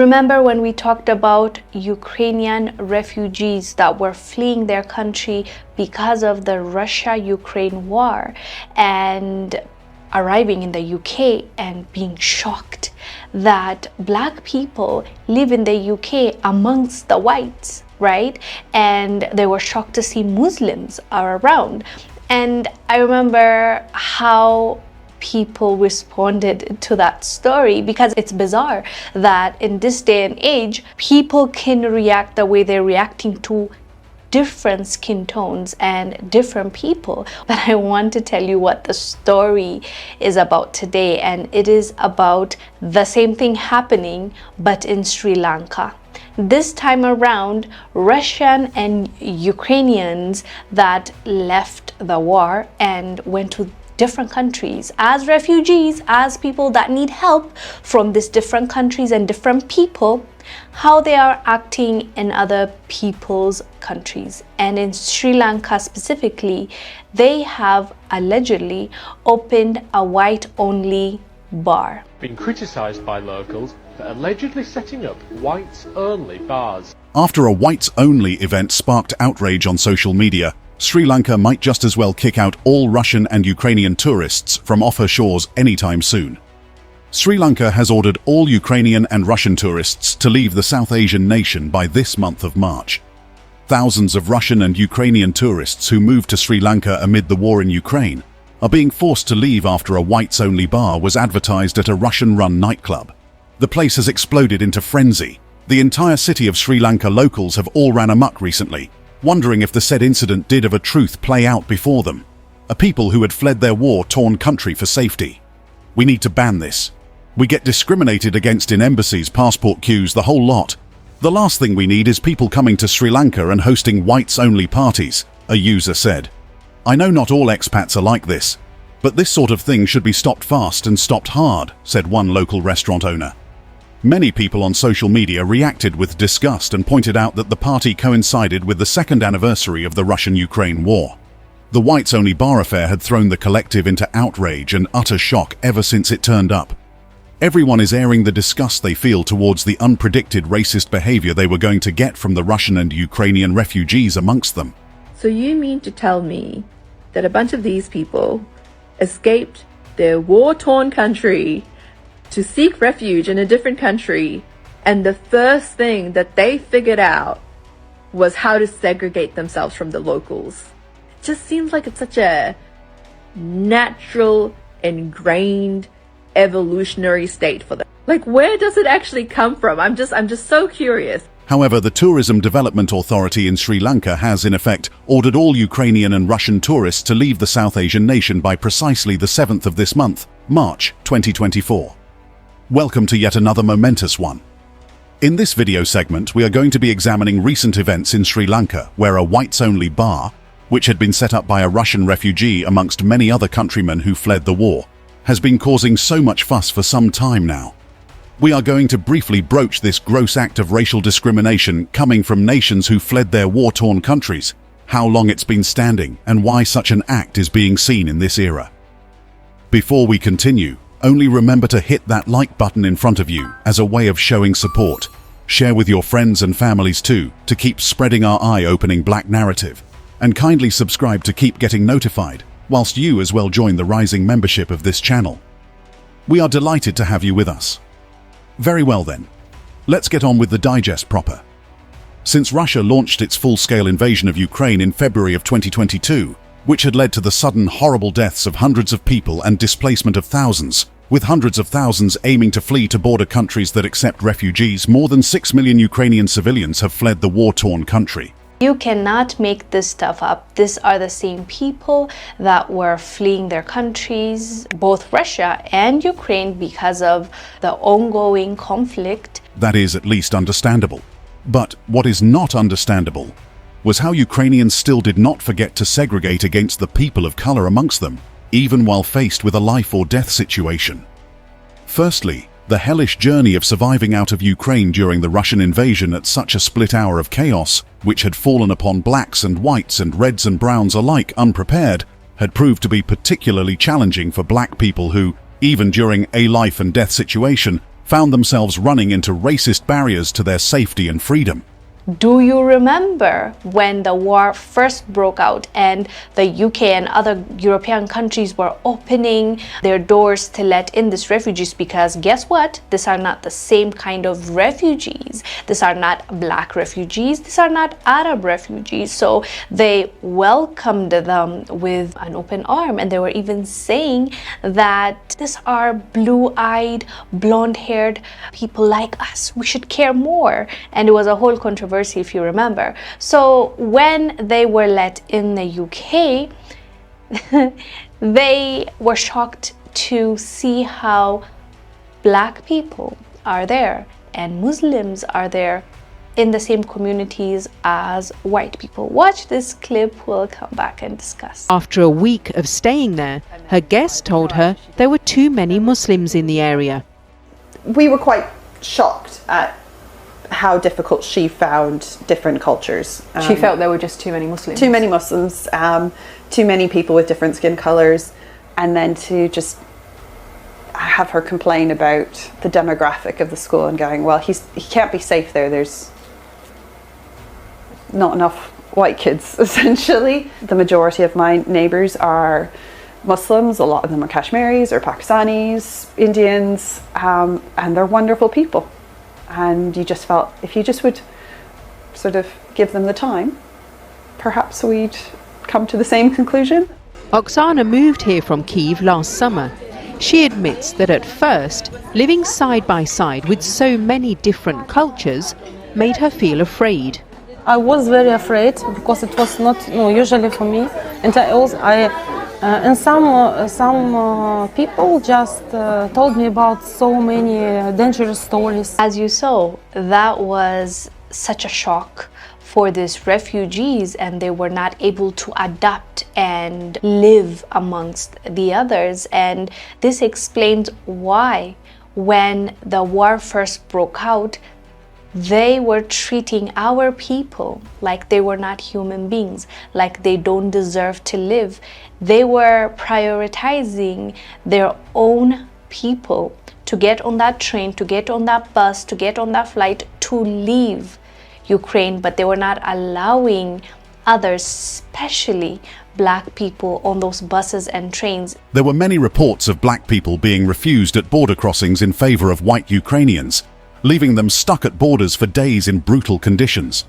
Remember when we talked about Ukrainian refugees that were fleeing their country because of the Russia-Ukraine war and arriving in the UK and being shocked that black people live in the UK amongst the whites, right? And they were shocked to see Muslims are around. And I remember how people responded to that story, because it's bizarre that in this day and age, people can react the way they're reacting to different skin tones and different people. But I want to tell you what the story is about today, and it is about the same thing happening but in Sri Lanka. This time around, Russian and Ukrainians that left the war and went to different countries as refugees, as people that need help from these different countries and different people, how they are acting in other people's countries. And in Sri Lanka specifically, they have allegedly opened a white-only bar. Been criticised by locals for allegedly setting up whites-only bars. After a whites-only event sparked outrage on social media, Sri Lanka might just as well kick out all Russian and Ukrainian tourists from off her shores anytime soon. Sri Lanka has ordered all Ukrainian and Russian tourists to leave the South Asian nation by this month of March. Thousands of Russian and Ukrainian tourists who moved to Sri Lanka amid the war in Ukraine are being forced to leave after a whites-only bar was advertised at a Russian-run nightclub. The place has exploded into frenzy. The entire city of Sri Lanka locals have all ran amok recently, wondering if the said incident did of a truth play out before them. A people who had fled their war-torn country for safety. We need to ban this. We get discriminated against in embassies, passport queues, the whole lot. The last thing we need is people coming to Sri Lanka and hosting whites-only parties, a user said. I know not all expats are like this, but this sort of thing should be stopped fast and stopped hard, said one local restaurant owner. Many people on social media reacted with disgust and pointed out that the party coincided with the second anniversary of the Russian-Ukraine war. The whites-only bar affair had thrown the collective into outrage and utter shock ever since it turned up. Everyone is airing the disgust they feel towards the unpredicted racist behavior they were going to get from the Russian and Ukrainian refugees amongst them. So you mean to tell me that a bunch of these people escaped their war-torn country to seek refuge in a different country, and the first thing that they figured out was how to segregate themselves from the locals? It just seems like it's such a natural, ingrained, evolutionary state for them. Like, where does it actually come from? I'm just so curious. However, the Tourism Development Authority in Sri Lanka has, in effect, ordered all Ukrainian and Russian tourists to leave the South Asian nation by precisely the 7th of this month, March 2024. Welcome to yet another momentous one. In this video segment, we are going to be examining recent events in Sri Lanka, where a whites-only bar, which had been set up by a Russian refugee amongst many other countrymen who fled the war, has been causing so much fuss for some time now. We are going to briefly broach this gross act of racial discrimination coming from nations who fled their war-torn countries, how long it's been standing, and why such an act is being seen in this era. Before we continue, only remember to hit that like button in front of you as a way of showing support. Share with your friends and families too, to keep spreading our eye-opening black narrative. And kindly subscribe to keep getting notified, whilst you as well join the rising membership of this channel. We are delighted to have you with us. Very well then, let's get on with the digest proper. Since Russia launched its full-scale invasion of Ukraine in February of 2022, which had led to the sudden horrible deaths of hundreds of people and displacement of thousands, with hundreds of thousands aiming to flee to border countries that accept refugees, more than 6 million Ukrainian civilians have fled the war-torn country. You cannot make this stuff up. These are the same people that were fleeing their countries, both Russia and Ukraine, because of the ongoing conflict. That is at least understandable. But what is not understandable was how Ukrainians still did not forget to segregate against the people of color amongst them, even while faced with a life or death situation. Firstly, the hellish journey of surviving out of Ukraine during the Russian invasion at such a split hour of chaos, which had fallen upon blacks and whites and reds and browns alike unprepared, had proved to be particularly challenging for black people who, even during a life and death situation, found themselves running into racist barriers to their safety and freedom. Do you remember when the war first broke out and the UK and other European countries were opening their doors to let in these refugees? Because guess what? These are not the same kind of refugees. These are not black refugees. These are not Arab refugees. So they welcomed them with an open arm, and they were even saying that these are blue-eyed, blonde-haired people like us. We should care more. And it was a whole controversy, if you remember. So when they were let in the UK, they were shocked to see how black people are there and Muslims are there in the same communities as white people. Watch this clip, we'll come back and discuss. After a week of staying there, her guest told her there were too many Muslims in the area. We were quite shocked at how difficult she found different cultures. She felt there were just too many Muslims. Too many Muslims, too many people with different skin colours, and then to just have her complain about the demographic of the school and going, well, he can't be safe there. There's not enough white kids, essentially. The majority of my neighbours are Muslims. A lot of them are Kashmiris or Pakistanis, Indians, and they're wonderful people. And you just felt if you just would sort of give them the time, perhaps we'd come to the same conclusion. Oksana moved here from Kyiv last summer. She admits that at first, living side by side with so many different cultures made her feel afraid. I was very afraid because it was not usually for me, and and some people just told me about so many dangerous stories. As you saw, that was such a shock for these refugees, and they were not able to adapt and live amongst the others. And this explains why, when the war first broke out, they were treating our people like they were not human beings, like they don't deserve to live. They were prioritizing their own people to get on that train, to get on that bus, to get on that flight, to leave Ukraine, but they were not allowing others, especially black people, on those buses and trains. There were many reports of black people being refused at border crossings in favor of white Ukrainians, leaving them stuck at borders for days in brutal conditions.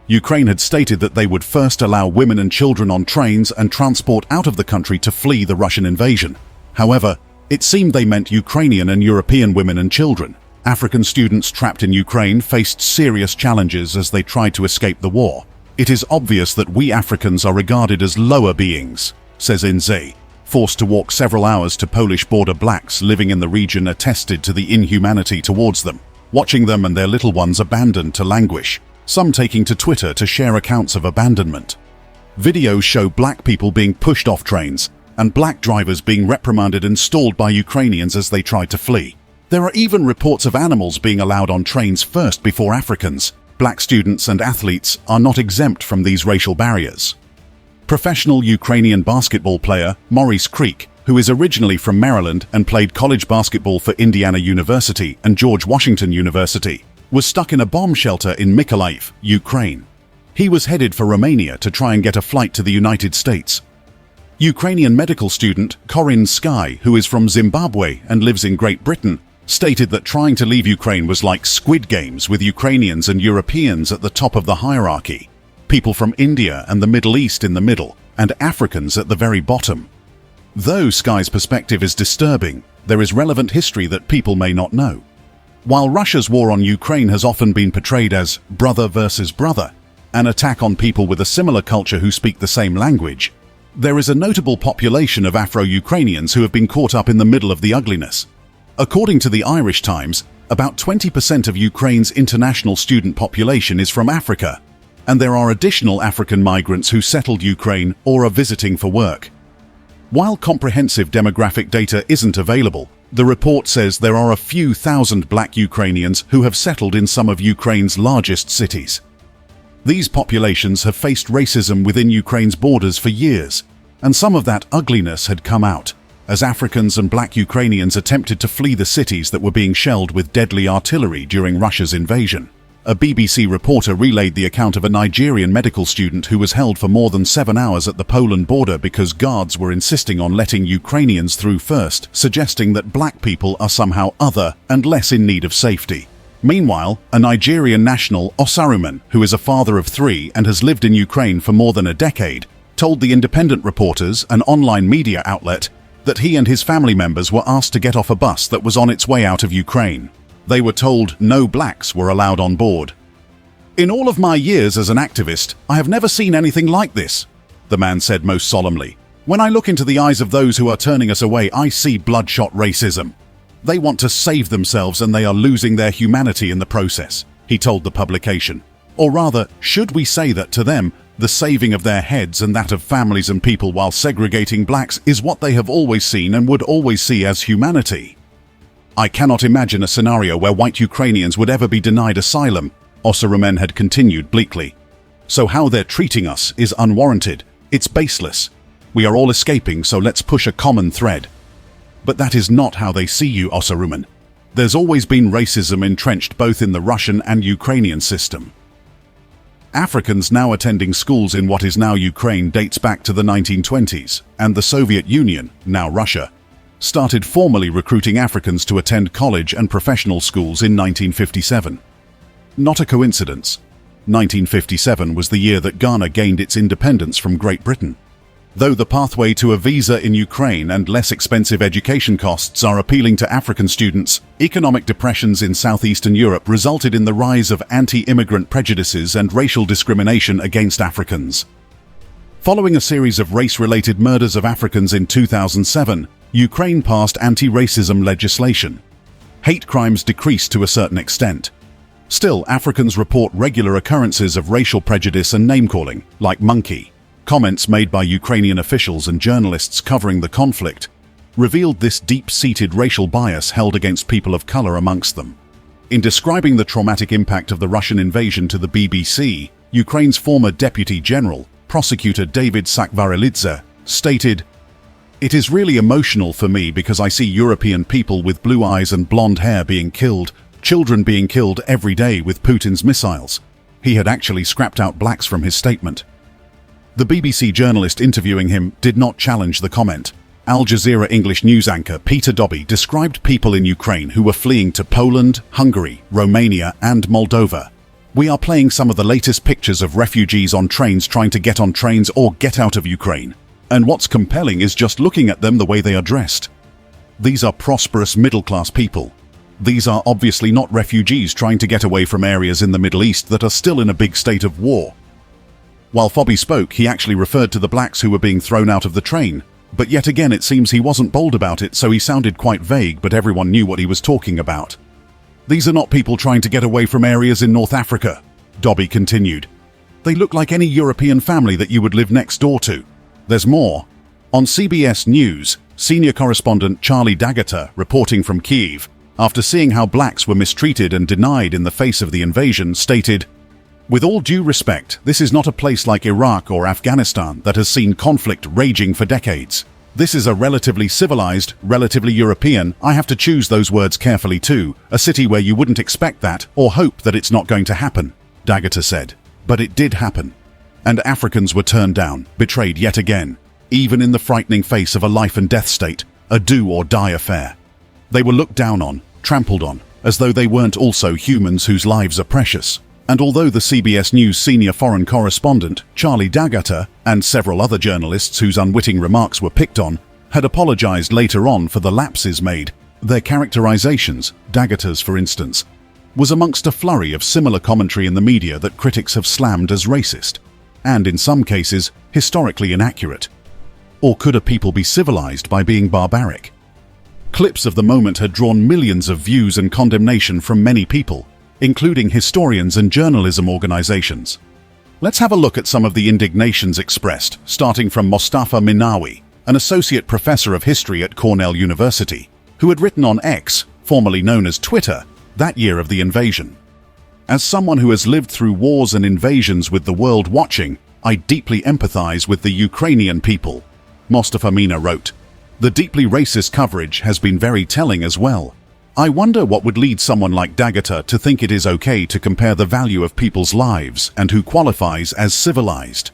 Ukraine had stated that they would first allow women and children on trains and transport out of the country to flee the Russian invasion. However, it seemed they meant Ukrainian and European women and children. African students trapped in Ukraine faced serious challenges as they tried to escape the war. It is obvious that we Africans are regarded as lower beings, says Inze, forced to walk several hours to Polish border blacks living in the region attested to the inhumanity towards them, watching them and their little ones abandoned to languish, some taking to Twitter to share accounts of abandonment. Videos show black people being pushed off trains and black drivers being reprimanded and stalled by Ukrainians as they tried to flee. There are even reports of animals being allowed on trains first before Africans. Black students and athletes are not exempt from these racial barriers. Professional Ukrainian basketball player Maurice Creek, who is originally from Maryland and played college basketball for Indiana University and George Washington University, was stuck in a bomb shelter in Mykolaiv, Ukraine. He was headed for Romania to try and get a flight to the United States. Ukrainian medical student Corinne Sky, who is from Zimbabwe and lives in Great Britain, stated that trying to leave Ukraine was like Squid Games, with Ukrainians and Europeans at the top of the hierarchy, people from India and the Middle East in the middle, and Africans at the very bottom. Though Sky's perspective is disturbing, there is relevant history that people may not know. While Russia's war on Ukraine has often been portrayed as brother versus brother, an attack on people with a similar culture who speak the same language, there is a notable population of Afro-Ukrainians who have been caught up in the middle of the ugliness. According to the Irish Times, about 20% of Ukraine's international student population is from Africa, and there are additional African migrants who settled Ukraine or are visiting for work. While comprehensive demographic data isn't available, the report says there are a few thousand black Ukrainians who have settled in some of Ukraine's largest cities. These populations have faced racism within Ukraine's borders for years, and some of that ugliness had come out. as Africans and black Ukrainians attempted to flee the cities that were being shelled with deadly artillery during Russia's invasion. A BBC reporter relayed the account of a Nigerian medical student who was held for more than 7 hours at the Poland border because guards were insisting on letting Ukrainians through first, suggesting that black people are somehow other and less in need of safety. Meanwhile, a Nigerian national, Osaruman, who is a father of 3 and has lived in Ukraine for more than a decade, told the Independent Reporters, an online media outlet, that he and his family members were asked to get off a bus that was on its way out of Ukraine. They were told no blacks were allowed on board. "In all of my years as an activist, I have never seen anything like this," the man said most solemnly. "When I look into the eyes of those who are turning us away, I see bloodshot racism. They want to save themselves and they are losing their humanity in the process," he told the publication. Or rather, should we say that to them, the saving of their heads and that of families and people while segregating blacks is what they have always seen and would always see as humanity? "I cannot imagine a scenario where white Ukrainians would ever be denied asylum," Osarumen had continued bleakly. "So how they're treating us is unwarranted. It's baseless. We are all escaping, so let's push a common thread." But that is not how they see you, Osarumen. There's always been racism entrenched both in the Russian and Ukrainian system. Africans now attending schools in what is now Ukraine dates back to the 1920s, and the Soviet Union, now Russia, started formally recruiting Africans to attend college and professional schools in 1957. Not a coincidence. 1957 was the year that Ghana gained its independence from Great Britain. Though the pathway to a visa in Ukraine and less expensive education costs are appealing to African students, economic depressions in southeastern Europe resulted in the rise of anti-immigrant prejudices and racial discrimination against Africans. Following a series of race-related murders of Africans in 2007, Ukraine passed anti-racism legislation. Hate crimes decreased to a certain extent. Still, Africans report regular occurrences of racial prejudice and name-calling, like monkey. Comments made by Ukrainian officials and journalists covering the conflict revealed this deep-seated racial bias held against people of color amongst them. In describing the traumatic impact of the Russian invasion to the BBC, Ukraine's former Deputy General, Prosecutor David Sakvarilidze, stated, "It is really emotional for me because I see European people with blue eyes and blonde hair being killed, children being killed every day with Putin's missiles." He had actually scrapped out blacks from his statement. The BBC journalist interviewing him did not challenge the comment. Al Jazeera English news anchor Peter Dobby described people in Ukraine who were fleeing to Poland, Hungary, Romania, and Moldova. "We are playing some of the latest pictures of refugees on trains trying to get on trains or get out of Ukraine. And what's compelling is just looking at them the way they are dressed. These are prosperous middle-class people. These are obviously not refugees trying to get away from areas in the Middle East that are still in a big state of war." While Fobby spoke, he actually referred to the blacks who were being thrown out of the train. But yet again, it seems he wasn't bold about it, so he sounded quite vague, but everyone knew what he was talking about. "These are not people trying to get away from areas in North Africa," Dobby continued. "They look like any European family that you would live next door to. There's more." On CBS News, senior correspondent Charlie D'Agata, reporting from Kyiv, after seeing how blacks were mistreated and denied in the face of the invasion, stated, "With all due respect, this is not a place like Iraq or Afghanistan that has seen conflict raging for decades. This is a relatively civilized, relatively European, I have to choose those words carefully too, a city where you wouldn't expect that or hope that it's not going to happen," D'Agata said. But it did happen. And Africans were turned down, betrayed yet again, even in the frightening face of a life and death state, a do-or-die affair. They were looked down on, trampled on, as though they weren't also humans whose lives are precious. And although the CBS News senior foreign correspondent, Charlie D'Agata, and several other journalists whose unwitting remarks were picked on, had apologized later on for the lapses made, their characterizations, D'Agata's for instance, was amongst a flurry of similar commentary in the media that critics have slammed as racist, and in some cases, historically inaccurate. Or could a people be civilized by being barbaric? Clips of the moment had drawn millions of views and condemnation from many people, including historians and journalism organizations. Let's have a look at some of the indignations expressed, starting from Mostafa Minawi, an associate professor of history at Cornell University, who had written on X, formerly known as Twitter, that year of the invasion. "As someone who has lived through wars and invasions with the world watching, I deeply empathize with the Ukrainian people," Mostafa Mina wrote. The deeply racist coverage has been very telling as well. I wonder what would lead someone like Dagata to think it is okay to compare the value of people's lives and who qualifies as civilized.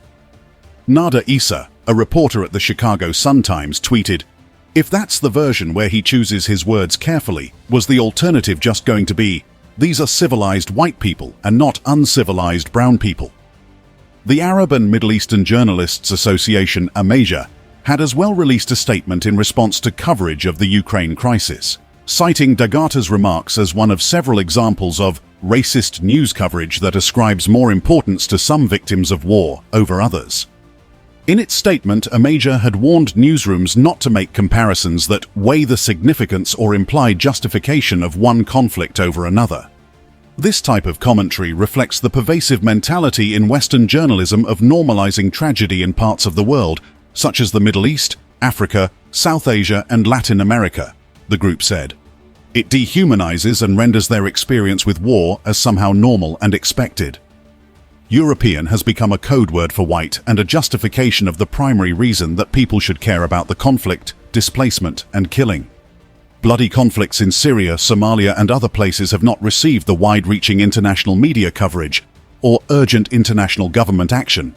Nada Issa, a reporter at the Chicago Sun-Times, tweeted, "If that's the version where he chooses his words carefully, was the alternative just going to be, these are civilized white people and not uncivilized brown people?" The Arab and Middle Eastern Journalists Association, AMAJA, had as well released a statement in response to coverage of the Ukraine crisis, citing Dagata's remarks as one of several examples of racist news coverage that ascribes more importance to some victims of war over others. In its statement, AMAJA had warned newsrooms not to make comparisons that weigh the significance or imply justification of one conflict over another. This type of commentary reflects the pervasive mentality in Western journalism of normalizing tragedy in parts of the world, such as the Middle East, Africa, South Asia, and Latin America, the group said. It dehumanizes and renders their experience with war as somehow normal and expected. European has become a code word for white and a justification of the primary reason that people should care about the conflict, displacement, and killing. Bloody conflicts in Syria, Somalia, and other places have not received the wide-reaching international media coverage or urgent international government action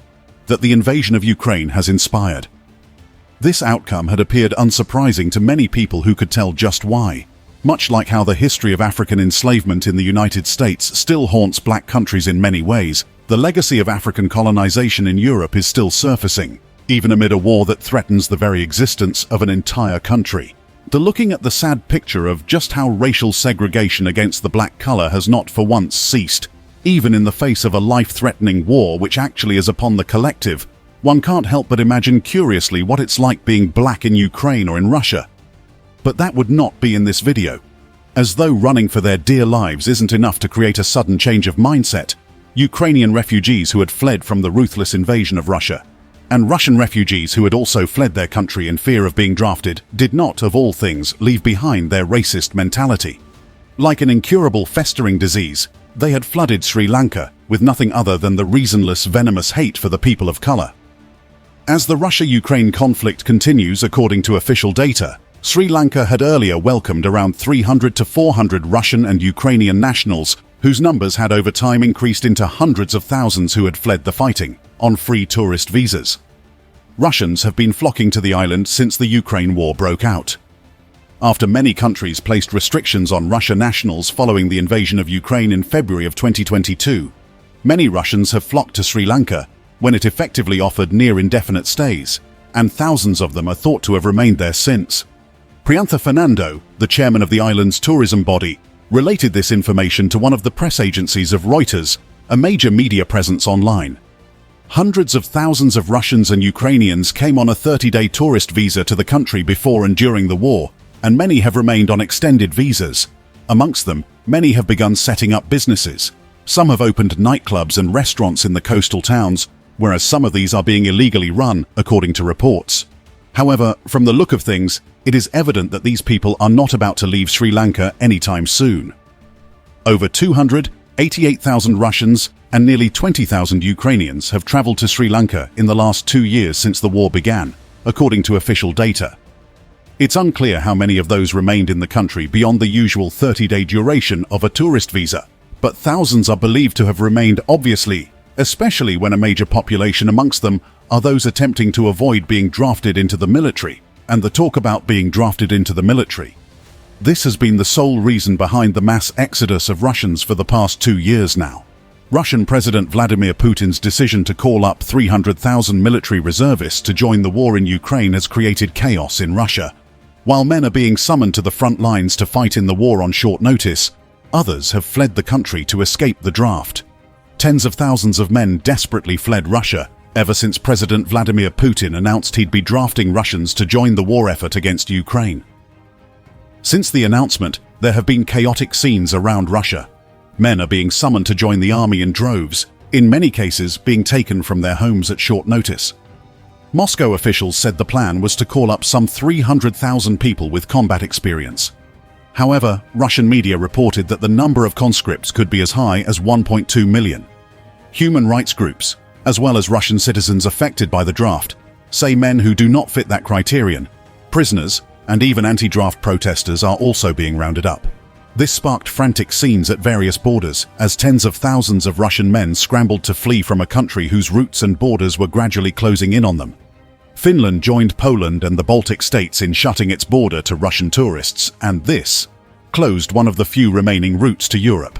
that the invasion of Ukraine has inspired. This outcome had appeared unsurprising to many people who could tell just why. Much like how the history of African enslavement in the United States still haunts black countries in many ways, the legacy of African colonization in Europe is still surfacing, even amid a war that threatens the very existence of an entire country. Looking at the sad picture of just how racial segregation against the black color has not for once ceased, even in the face of a life-threatening war which actually is upon the collective, one can't help but imagine curiously what it's like being black in Ukraine or in Russia. But that would not be in this video. As though running for their dear lives isn't enough to create a sudden change of mindset, Ukrainian refugees who had fled from the ruthless invasion of Russia, and Russian refugees who had also fled their country in fear of being drafted, did not, of all things, leave behind their racist mentality. Like an incurable festering disease, they had flooded Sri Lanka with nothing other than the reasonless, venomous hate for the people of color. As the Russia-Ukraine conflict continues, according to official data, Sri Lanka had earlier welcomed around 300 to 400 Russian and Ukrainian nationals, whose numbers had over time increased into hundreds of thousands who had fled the fighting, on free tourist visas. Russians have been flocking to the island since the Ukraine war broke out. After many countries placed restrictions on Russia nationals following the invasion of Ukraine in February of 2022, many Russians have flocked to Sri Lanka when it effectively offered near-indefinite stays, and thousands of them are thought to have remained there since. Priantha Fernando, the chairman of the island's tourism body, related this information to one of the press agencies of Reuters, a major media presence online. Hundreds of thousands of Russians and Ukrainians came on a 30-day tourist visa to the country before and during the war, and many have remained on extended visas. Amongst them, many have begun setting up businesses. Some have opened nightclubs and restaurants in the coastal towns, whereas some of these are being illegally run, according to reports. However, from the look of things, it is evident that these people are not about to leave Sri Lanka anytime soon. Over 288,000 Russians and nearly 20,000 Ukrainians have traveled to Sri Lanka in the last 2 years since the war began, according to official data. It's unclear how many of those remained in the country beyond the usual 30-day duration of a tourist visa, but thousands are believed to have remained, obviously, especially when a major population amongst them are those attempting to avoid being drafted into the military, and the talk about being drafted into the military. This has been the sole reason behind the mass exodus of Russians for the past 2 years now. Russian President Vladimir Putin's decision to call up 300,000 military reservists to join the war in Ukraine has created chaos in Russia. While men are being summoned to the front lines to fight in the war on short notice, others have fled the country to escape the draft. Tens of thousands of men desperately fled Russia ever since President Vladimir Putin announced he'd be drafting Russians to join the war effort against Ukraine. Since the announcement, there have been chaotic scenes around Russia. Men are being summoned to join the army in droves, in many cases being taken from their homes at short notice. Moscow officials said the plan was to call up some 300,000 people with combat experience. However, Russian media reported that the number of conscripts could be as high as 1.2 million. Human rights groups, as well as Russian citizens affected by the draft, say men who do not fit that criterion Prisoners, and even anti-draft protesters are also being rounded up. This sparked frantic scenes at various borders, as tens of thousands of Russian men scrambled to flee from a country whose roots and borders were gradually closing in on them. Finland joined Poland and the Baltic states in shutting its border to Russian tourists, and this closed one of the few remaining routes to Europe.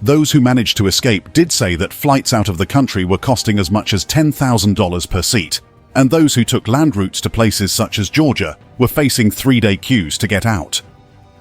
Those who managed to escape did say that flights out of the country were costing as much as $10,000 per seat, and those who took land routes to places such as Georgia were facing 3-day queues to get out.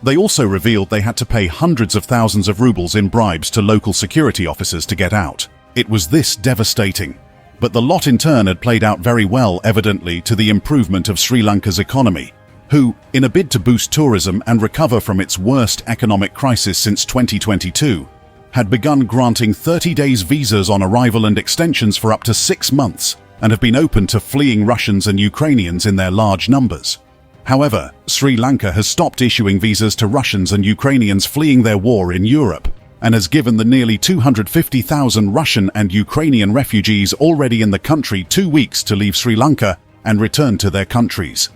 They also revealed they had to pay hundreds of thousands of rubles in bribes to local security officers to get out. It was this devastating. But the lot in turn had played out very well, evidently, to the improvement of Sri Lanka's economy, who, in a bid to boost tourism and recover from its worst economic crisis since 2022, had begun granting 30 days visas on arrival and extensions for up to 6 months, and have been open to fleeing Russians and Ukrainians in their large numbers. However, Sri Lanka has stopped issuing visas to Russians and Ukrainians fleeing their war in Europe, and has given the nearly 250,000 Russian and Ukrainian refugees already in the country 2 weeks to leave Sri Lanka and return to their countries.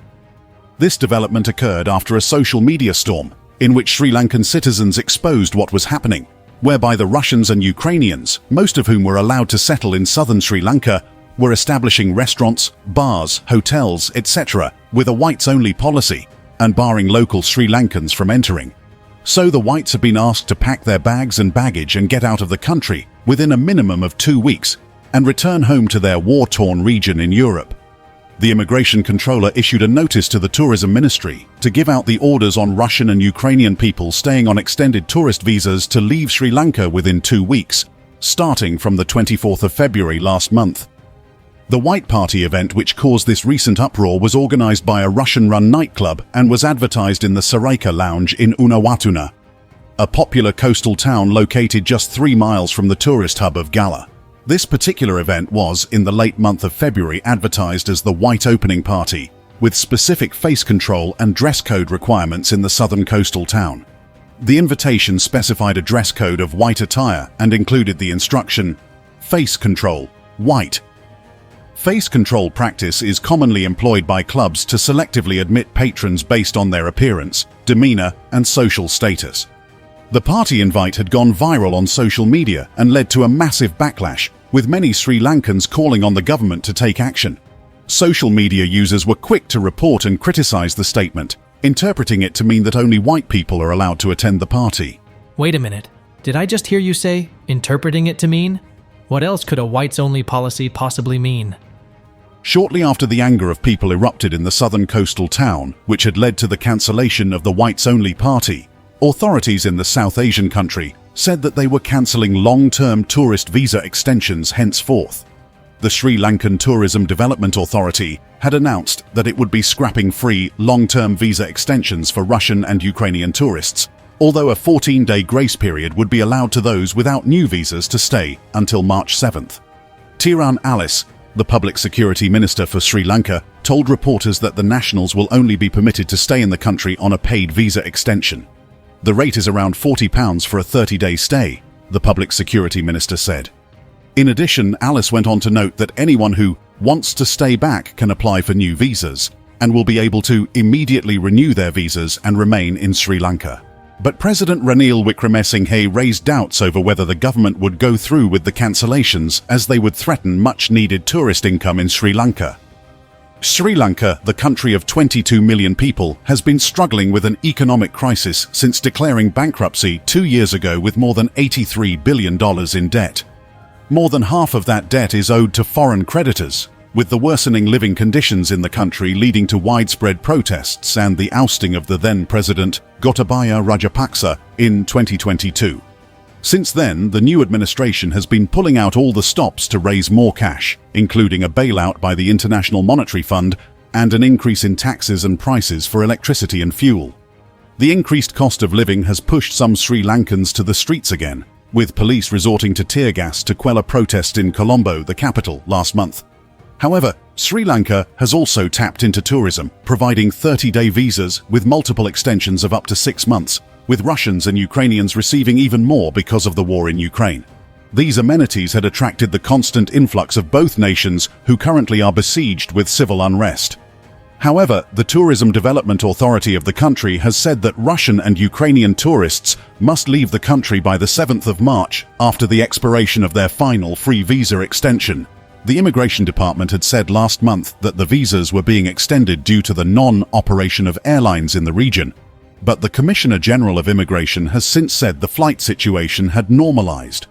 This development occurred after a social media storm, in which Sri Lankan citizens exposed what was happening, whereby the Russians and Ukrainians, most of whom were allowed to settle in southern Sri Lanka, were establishing restaurants, bars, hotels, etc. with a whites-only policy and barring local Sri Lankans from entering. So the whites have been asked to pack their bags and baggage and get out of the country within a minimum of 2 weeks and return home to their war-torn region in Europe. The immigration controller issued a notice to the tourism ministry to give out the orders on Russian and Ukrainian people staying on extended tourist visas to leave Sri Lanka within 2 weeks, starting from the 24th of February last month. The White Party event which caused this recent uproar was organized by a Russian-run nightclub and was advertised in the Saraika Lounge in Unawatuna, a popular coastal town located just 3 miles from the tourist hub of Gala. This particular event was, in the late month of February, advertised as the White Opening Party, with specific face control and dress code requirements in the southern coastal town. The invitation specified a dress code of white attire and included the instruction, "Face control, white." Face control practice is commonly employed by clubs to selectively admit patrons based on their appearance, demeanor, and social status. The party invite had gone viral on social media and led to a massive backlash, with many Sri Lankans calling on the government to take action. Social media users were quick to report and criticize the statement, interpreting it to mean that only white people are allowed to attend the party. Wait a minute. Did I just hear you say, interpreting it to mean? What else could a whites-only policy possibly mean? Shortly after the anger of people erupted in the southern coastal town, which had led to the cancellation of the whites-only party, authorities in the South Asian country said that they were cancelling long-term tourist visa extensions henceforth. The Sri Lankan Tourism Development Authority had announced that it would be scrapping free long-term visa extensions for Russian and Ukrainian tourists, although a 14-day grace period would be allowed to those without new visas to stay until March 7th. Tiran Alice, the Public Security Minister for Sri Lanka, told reporters that the nationals will only be permitted to stay in the country on a paid visa extension. The rate is around £40 for a 30-day stay, the Public Security Minister said. In addition, Alice went on to note that anyone who wants to stay back can apply for new visas and will be able to immediately renew their visas and remain in Sri Lanka. But President Ranil Wickremesinghe raised doubts over whether the government would go through with the cancellations, as they would threaten much-needed tourist income in Sri Lanka. Sri Lanka, the country of 22 million people, has been struggling with an economic crisis since declaring bankruptcy 2 years ago with more than $83 billion in debt. More than half of that debt is owed to foreign creditors, with the worsening living conditions in the country leading to widespread protests and the ousting of the then-president Gotabaya Rajapaksa in 2022. Since then, the new administration has been pulling out all the stops to raise more cash, including a bailout by the International Monetary Fund and an increase in taxes and prices for electricity and fuel. The increased cost of living has pushed some Sri Lankans to the streets again, with police resorting to tear gas to quell a protest in Colombo, the capital, last month. However, Sri Lanka has also tapped into tourism, providing 30-day visas with multiple extensions of up to 6 months, with Russians and Ukrainians receiving even more because of the war in Ukraine. These amenities had attracted the constant influx of both nations, who currently are besieged with civil unrest. However, the Tourism Development Authority of the country has said that Russian and Ukrainian tourists must leave the country by the 7th of March after the expiration of their final free visa extension. The Immigration Department had said last month that the visas were being extended due to the non-operation of airlines in the region, but the Commissioner General of Immigration has since said the flight situation had normalized.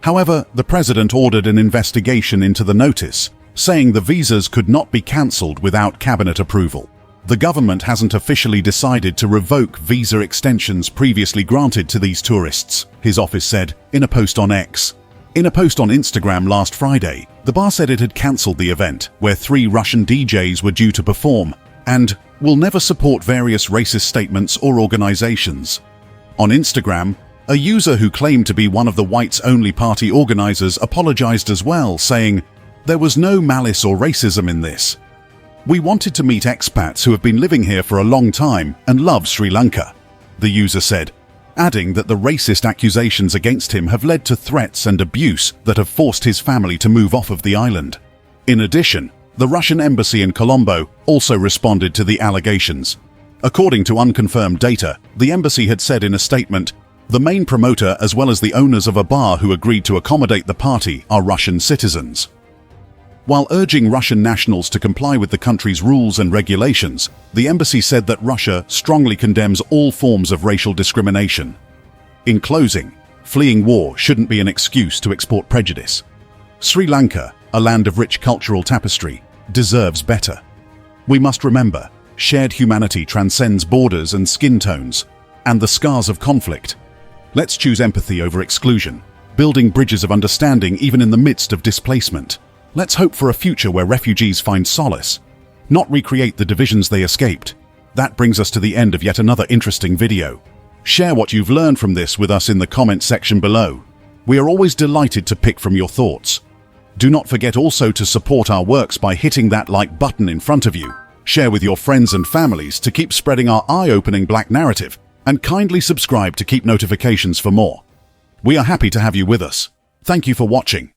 However, the President ordered an investigation into the notice, saying the visas could not be cancelled without cabinet approval. The government hasn't officially decided to revoke visa extensions previously granted to these tourists, his office said in a post on X. In a post on Instagram last Friday, the bar said it had cancelled the event, where 3 Russian DJs were due to perform, and will never support various racist statements or organizations. On Instagram, a user who claimed to be one of the whites-only party organizers apologized as well, saying, "There was no malice or racism in this. We wanted to meet expats who have been living here for a long time and love Sri Lanka," the user said, adding that the racist accusations against him have led to threats and abuse that have forced his family to move off of the island. In addition, the Russian embassy in Colombo also responded to the allegations. According to unconfirmed data, the embassy had said in a statement, "The main promoter as well as the owners of a bar who agreed to accommodate the party are Russian citizens." While urging Russian nationals to comply with the country's rules and regulations, the embassy said that Russia strongly condemns all forms of racial discrimination. In closing, fleeing war shouldn't be an excuse to export prejudice. Sri Lanka, a land of rich cultural tapestry, deserves better. We must remember, shared humanity transcends borders and skin tones, and the scars of conflict. Let's choose empathy over exclusion, building bridges of understanding even in the midst of displacement. Let's hope for a future where refugees find solace, not recreate the divisions they escaped. That brings us to the end of yet another interesting video. Share what you've learned from this with us in the comment section below. We are always delighted to pick from your thoughts. Do not forget also to support our works by hitting that like button in front of you. Share with your friends and families to keep spreading our eye-opening Black narrative, and kindly subscribe to keep notifications for more. We are happy to have you with us. Thank you for watching.